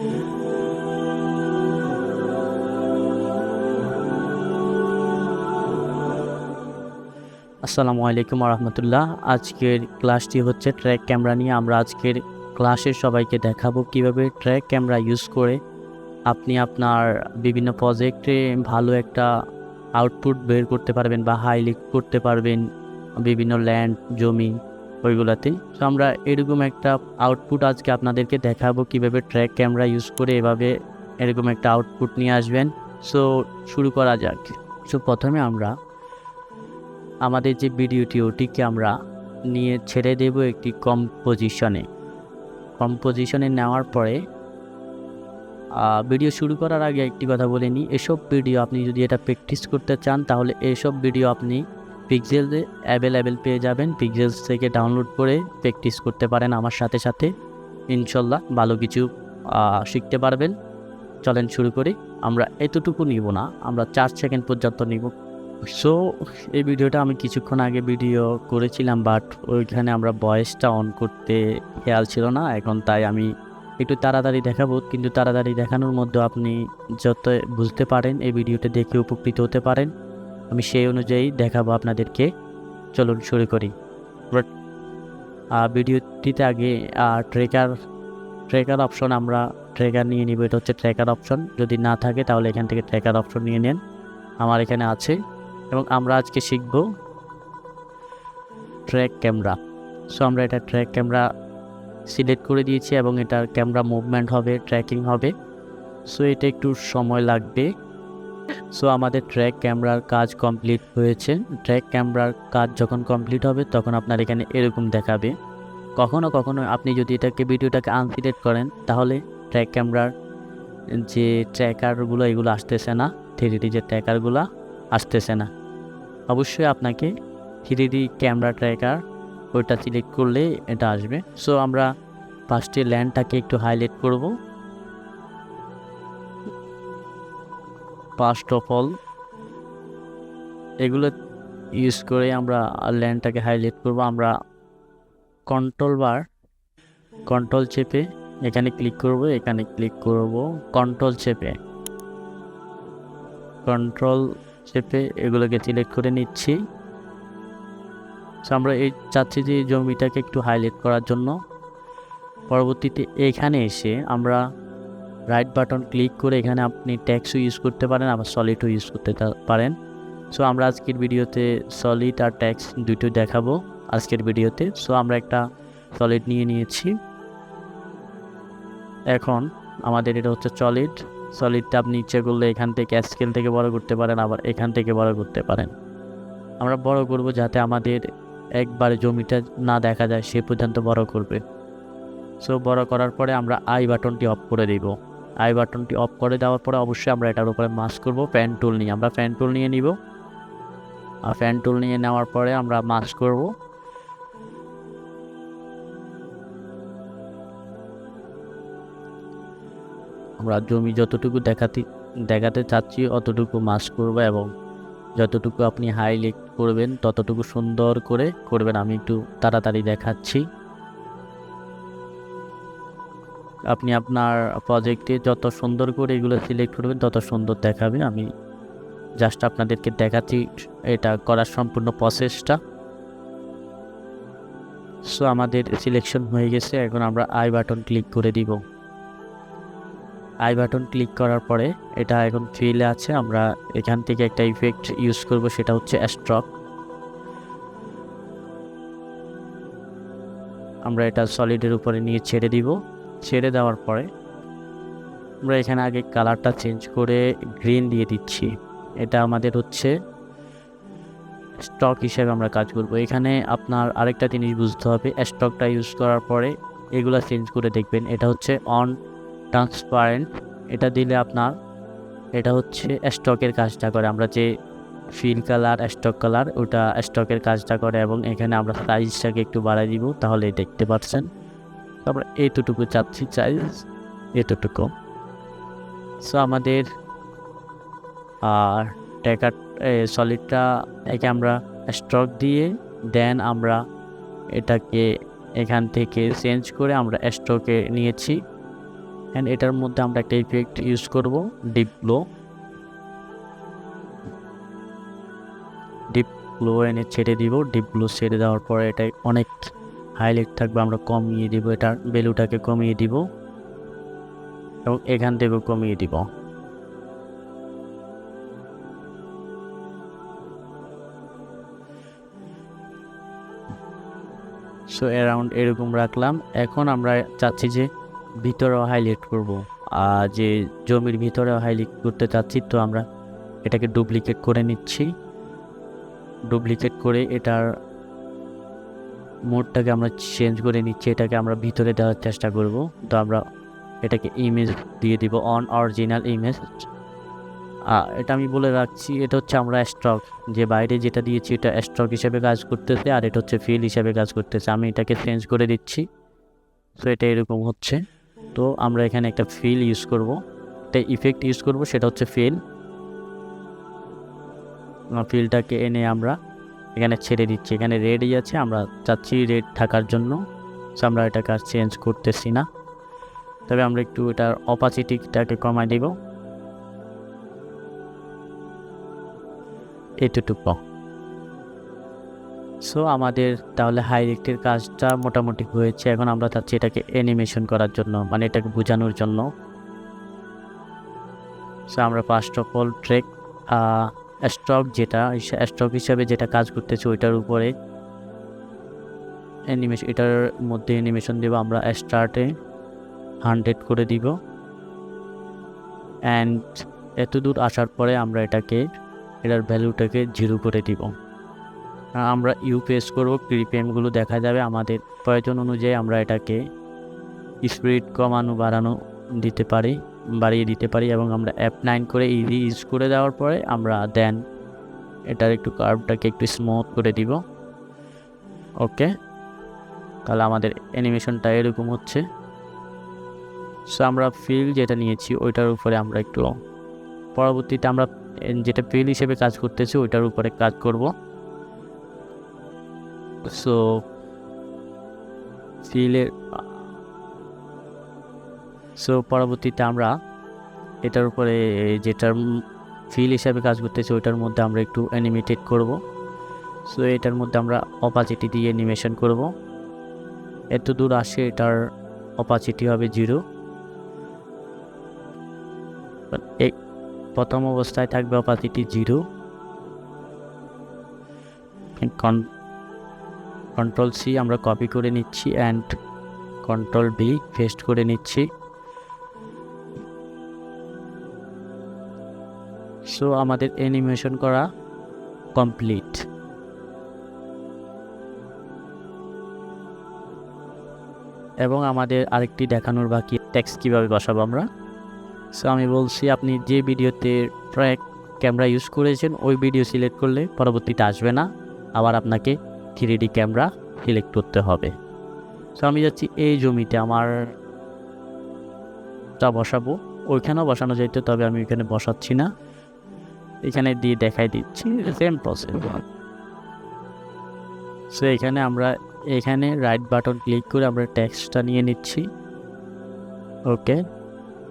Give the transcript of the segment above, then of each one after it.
আসসালামু আলাইকুম রহমতুল্লাহ। আজকের ক্লাসটি হচ্ছে ট্র্যাক ক্যামেরা নিয়ে। আমরা আজকের ক্লাসে সবাইকে দেখাবো কিভাবে ট্র্যাক ক্যামেরা ইউজ করে আপনি আপনার বিভিন্ন প্রজেক্টে ভালো একটা আউটপুট বের করতে পারবেন বা হাইলাইট করতে পারবেন বিভিন্ন ল্যান্ড জমি ওইগুলাতে। তো আমরা এরকম একটা আউটপুট আজকে আপনাদেরকে দেখাবো কিভাবে ট্র্যাক ক্যামেরা ইউজ করে এভাবে এরকম একটা আউটপুট নিয়ে আসবেন। সো শুরু করা যাক। সো প্রথমে আমরা আমাদের যে ভিডিওটি ওটিকে আমরা নিয়ে ছেড়ে দেব একটি কম্পোজিশনে নেওয়ার পরে ভিডিও শুরু করার আগে একটি কথা বলে নিই, এসব ভিডিও আপনি যদি এটা প্র্যাকটিস করতে চান তাহলে এসব ভিডিও আপনি পিক্সেলসে অ্যাভেলেবেল পেয়ে যাবেন। পিক্সেলস থেকে ডাউনলোড করে প্র্যাকটিস করতে পারেন আমার সাথে সাথে, ইনশাল্লাহ ভালো কিছু শিখতে পারবেন। চলেন শুরু করি। আমরা এতটুকু নিব না, আমরা 4 সেকেন্ড পর্যন্ত নিব। সো এই ভিডিওটা আমি কিছুক্ষণ আগে ভিডিও করেছিলাম, বাট ওইখানে আমরা ভয়েসটা অন করতে খেয়াল ছিল না এখন, তাই আমি একটু তাড়াতাড়ি দেখাবো। কিন্তু তাড়াতাড়ি দেখানোর মধ্যে আপনি যত বুঝতে পারেন এই ভিডিওটা দেখে উপকৃত হতে পারেন, আমি সেই অনুযায়ী দেখাবো আপনাদেরকে। চলুন শুরু করি। বাট ভিডিওটিতে আগে ট্রেকার অপশন, আমরা ট্রেকার নিয়ে নিব। এটা হচ্ছে ট্রেকার অপশন, যদি না থাকে তাহলে এখান থেকে ট্রেকার অপশন নিয়ে নেন, আমার এখানে আছে। এবং আমরা আজকে শিখব ট্র্যাক ক্যামেরা। সো আমরা এটা ট্র্যাক ক্যামেরা সিলেক্ট করে দিয়েছি এবং এটার ক্যামেরা মুভমেন্ট হবে, ট্র্যাকিং হবে। সো এটা একটু সময় লাগবে। সো আমাদের ট্র্যাক ক্যামেরার কাজ কমপ্লিট হয়েছে। ট্র্যাক ক্যামেরার কাজ যখন কমপ্লিট হবে তখন আপনার এখানে এরকম দেখাবে। কখনো কখনো আপনি যদি ভিডিওটাকে আনসিলেক্ট করেন তাহলে ট্র্যাক ক্যামেরার যে ট্র্যাকারগুলো এগুলো আসতেছে না, 3D যে ট্র্যাকারগুলো আসতেছে না। অবশ্যই আপনাকে 3D ক্যামেরা ট্র্যাকার ওইটা সিলেক্ট করলে এটা আসবে। সো আমরা ফার্স্টে ল্যান্ডটাকে একটু হাইলাইট করব। ফার্স্ট অফ অল এগুলো ইউজ করে আমরা ল্যান্ডটাকে হাইলাইট করব। আমরা কন্ট্রোল চেপে এখানে ক্লিক করব, কন্ট্রোল চেপে এগুলোকে সিলেক্ট করে নিচ্ছি। সো আমরা চাচ্ছি যে জমিটাকে একটু হাইলাইট করার জন্য। পরবর্তীতে এখানে এসে আমরা রাইট বাটন ক্লিক করে এখানে আপনি টেক্সটও ইউজ করতে পারেন, আবার সলিডও ইউজ করতে পারেন। সো আমরা আজকের ভিডিওতে সলিড আর টেক্সট দুটো দেখাবো আজকের ভিডিওতে। সো আমরা একটা সলিড নিয়ে নিয়েছি। এখন আমাদের এটা হচ্ছে সলিডটা আপনি ইচ্ছে করলে এখান থেকে স্কেল থেকে বড় করতে পারেন, আবার এখান থেকে বড় করতে পারেন। আমরা বড় করব যাতে আমাদের একবারে জমিটা না দেখা যায় সে পর্যন্ত বড় করবে। সো বড় করার পরে আমরা আই বাটনটি অফ করে দেব। আই বাটনটি অফ করে দেওয়ার পরে অবশ্যই আমরা এটার উপরে মাস্ক করব পেন টুল নিয়ে। আমরা পেন টুল নিয়ে নিব, আর পেন টুল নিয়ে নেওয়ার পরে আমরা মাস্ক করব। আমরা জমি যতটুকু দেখাতে চাচ্ছি অতটুকু মাস্ক করব, এবং যতটুকু আপনি হাইলাইট করবেন ততটুকু সুন্দর করে করবেন। আমি একটু তাড়াতাড়ি দেখাচ্ছি। আপনি আপনার প্রজেক্টে যত সুন্দর করে এগুলো সিলেক্ট করবেন তত সুন্দর দেখাবে। আমি জাস্ট আপনাদেরকে দেখাচ্ছি এটা করার সম্পূর্ণ প্রসেসটা। সো আমাদের সিলেকশন হয়ে গেছে। এখন আমরা আই বাটন ক্লিক করে দিব। আই বাটন ক্লিক করার পরে এটা এখন ফিলে আছে। আমরা এখান থেকে একটা ইফেক্ট ইউজ করব, সেটা হচ্ছে স্ট্রক। আমরা এটা সলিডের উপরে নিয়ে ছেড়ে দিব। ছেড়ে দেওয়ার পরে আমরা এখানে আগে কালারটা চেঞ্জ করে গ্রিন দিয়ে দিচ্ছি। এটা আমাদের হচ্ছে স্টক হিসেবে আমরা কাজ করব। এখানে আপনার আরেকটা জিনিস বুঝতে হবে, স্টকটা ইউজ করার পরে এগুলো চেঞ্জ করে দেখবেন। এটা হচ্ছে অন ট্রান্সপারেন্ট, এটা দিলে আপনার এটা হচ্ছে স্টকের কাজটা করে। আমরা যে ফিল কালার, স্টক কালার, ওটা স্টকের কাজটা করে। এবং এখানে আমরা সাইজটাকে একটু বাড়াই দিব, তাহলে দেখতে পাচ্ছেন। তারপর এতটুকু চাচ্ছি সাইজ, এতটুকু। সো আমাদের ট্যাকার সলিডটা একে আমরা স্ট্রক দিয়ে দেন আমরা এটাকে এখান থেকে চেঞ্জ করে আমরা স্ট্রোকে নিয়েছি। অ্যান্ড এটার মধ্যে আমরা একটা ইফেক্ট ইউজ করব, ডিপ গ্লো এনে ছেড়ে দিব। ডিপ গ্লো ছেড়ে দেওয়ার পরে এটা অনেক হাইলাইট থাকবে, আমরা কমিয়ে দিব, এটার ভ্যালুটাকে কমিয়ে দিব এবং এখান থেকেও কমিয়ে দিব। সো অ্যারাউন্ড এরকম রাখলাম। এখন আমরা চাচ্ছি যে ভিতরেও হাইলাইট করব, যে জমির ভিতরেও হাইলাইট করতে চাচ্ছি, তো আমরা এটাকে ডুপ্লিকেট করে নিচ্ছি। ডুপ্লিকেট করে এটার মোডটাকে আমরা চেঞ্জ করে নিচ্ছি, এটাকে আমরা ভিতরে দেওয়ার চেষ্টা করব। তো আমরা এটাকে ইমেজ দিয়ে দিব, অন অরিজিনাল ইমেজ। এটা আমি বলে রাখছি, এটা হচ্ছে আমরা স্টক, যে বাইরে যেটা দিয়েছি এটা স্টক হিসেবে কাজ করতেছে, আর এটা হচ্ছে ফিল হিসেবে কাজ করতেছে। আমি এটাকে চেঞ্জ করে দিচ্ছি। সো এটা এরকম হচ্ছে। তো আমরা এখানে একটা ফিল ইউজ করব, একটা ইফেক্ট ইউজ করব, সেটা হচ্ছে ফিলটাকে এনে আমরা এখানে ছেড়ে দিচ্ছি। এখানে রেডই আছে, আমরা চাচ্ছি রেড থাকার জন্য। সো আমরা এটাকে আর চেঞ্জ করতেছি না, তবে আমরা একটু এটার অপাসিটিটাকে কমাই দিব এতটুকু। সো আমাদের তাহলে হাইলাইটের কাজটা মোটামুটি হয়েছে। এখন আমরা চাচ্ছি এটাকে অ্যানিমেশন করার জন্য, মানে এটাকে বোঝানোর জন্য। সো আমরা first of all trek stock হিসাবে যেটা কাজ করতেছে ওইটার উপরে অ্যানিমেশন, এটার মধ্যে অ্যানিমেশন দেব। আমরা স্টার্টে 100 করে দিব, অ্যান্ড এত দূর আসার পরে আমরা এটার ভ্যালুটাকে 0 করে দিব। আমরা প্রেস করব, প্রিপেমগুলো দেখা যাবে। আমাদের প্রয়োজন অনুযায়ী আমরা এটাকে স্পিড কমানো বাড়ানো বাড়িয়ে দিতে পারি, এবং আমরা F9 করে ইজি ইউজ করে দেওয়ার পরে আমরা দেন এটার একটু কার্ভটাকে একটু স্মুথ করে দিব। ওকে, তাহলে আমাদের অ্যানিমেশনটা এরকম হচ্ছে। সো আমরা ফিল যেটা নিয়েছি ওইটার উপরে আমরা একটু পরবর্তীতে আমরা যেটা ফিল হিসেবে কাজ করতেছি ওইটার উপরে কাজ করব। সো পরবর্তীতে আমরা এটার উপরে যেটার ফিল হিসাবে কাজ করতেছে ওইটার মধ্যে আমরা একটু অ্যানিমেটেড করব। সো এটার মধ্যে আমরা অপাসিটি দিয়ে অ্যানিমেশন করব। এত দূর আসে এটার অপাসিটি হবে 0। প্রথম অবস্থায় থাকবে অপাসিটি 0। কন্ট্রোল সি আমরা কপি করে নিচ্ছি, অ্যান্ড কন্ট্রোল বি পেস্ট করে নিচ্ছি। সো আমাদের অ্যানিমেশন করা কমপ্লিট। এবং আমাদের আরেকটি দেখানোর বাকি, টেক্সট কিভাবে বসাবো আমরা। সো আমি বলছি, আপনি যে ভিডিওতে ট্র্যাক ক্যামেরা ইউজ করেছেন ওই ভিডিও সিলেক্ট করলে পরবর্তীতে আসবে না, আবার আপনাকে 3D ক্যামেরা সিলেক্ট করতে হবে। সো আমি যাচ্ছি এই জমিতে আমারটা বসাবো, ওইখানেও বসানো যাইতো, তবে আমি ওইখানে বসাচ্ছি না, এখানে দিয়ে দেখাই দিচ্ছি, সেম প্রসেস। সো এখানে রাইট বাটন ক্লিক করে আমরা টেক্সটটা নিয়ে নিচ্ছি। ওকে,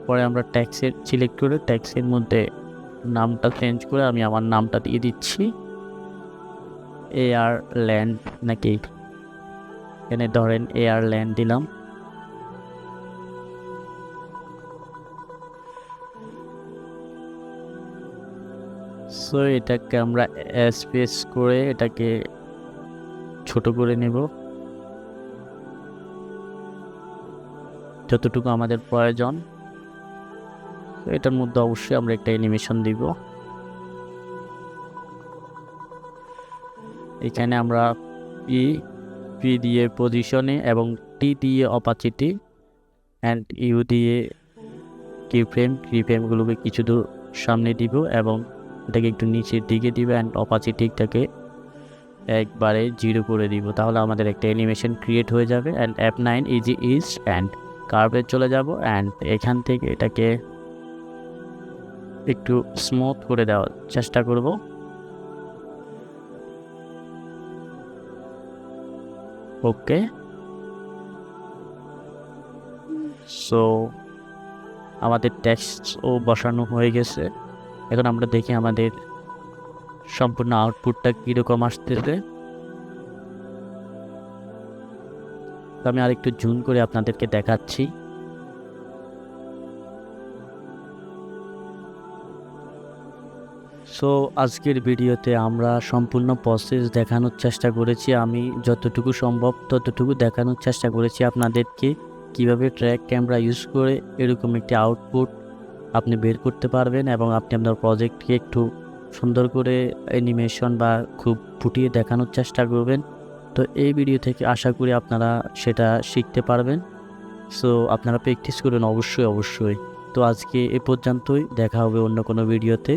পরে আমরা ট্যাক্সের সিলেক্ট করে ট্যাক্সের মধ্যে নামটা চেঞ্জ করে আমি আমার নামটা দিয়ে দিচ্ছি AR ল্যান্ড, নাকি এখানে ধরেন AR ল্যান্ড দিলাম। সো এটাকে আমরা স্পেস করে এটাকে ছোট করে নেব যতটুকু আমাদের প্রয়োজন। তো এটার মধ্যে অবশ্যই আমরা একটা অ্যানিমেশন দিব। এখানে আমরা পি দিয়ে পজিশনে এবং টি দিয়ে অপাসিটি অ্যান্ড ইউ দিয়ে কিফ্রেমগুলোকে কিছু দূর সামনে দিব এবং এটাকে একটু নিচের দিকে দিব, অ্যান্ড অপাসিটিটাকে একবারে 0 করে দিব। তাহলে আমাদের একটা অ্যানিমেশন ক্রিয়েট হয়ে যাবে। And F9 easy ease and কার্ভে চলে যাব, অ্যান্ড এখান থেকে এটাকে একটু স্মুথ করে দেওয়ার চেষ্টা করব। ওকে, সো আমাদের টেক্সটও বসানো হয়ে গেছে। এখন আমরা দেখি আমাদের সম্পূর্ণ আউটপুটটা কীরকম আসতেছে। তো আমি আরেকটু জুম করে আপনাদেরকে দেখাচ্ছি। সো আজকের ভিডিওতে আমরা সম্পূর্ণ প্রসেস দেখানোর চেষ্টা করেছি। আমি যতটুকু সম্ভব ততটুকু দেখানোর চেষ্টা করেছি আপনাদেরকে, কিভাবে ট্র্যাক ক্যামেরা ইউজ করে এরকম একটি আউটপুট আপনি বের করতে পারবেন এবং আপনি আপনার প্রজেক্টকে একটু সুন্দর করে অ্যানিমেশন বা খুব ফুটিয়ে দেখানোর চেষ্টা করবেন। তো এই ভিডিও থেকে আশা করি আপনারা সেটা শিখতে পারবেন। সো আপনারা প্র্যাকটিস করুন অবশ্যই। তো আজকে এ পর্যন্তই, দেখা হবে অন্য কোনো ভিডিওতে।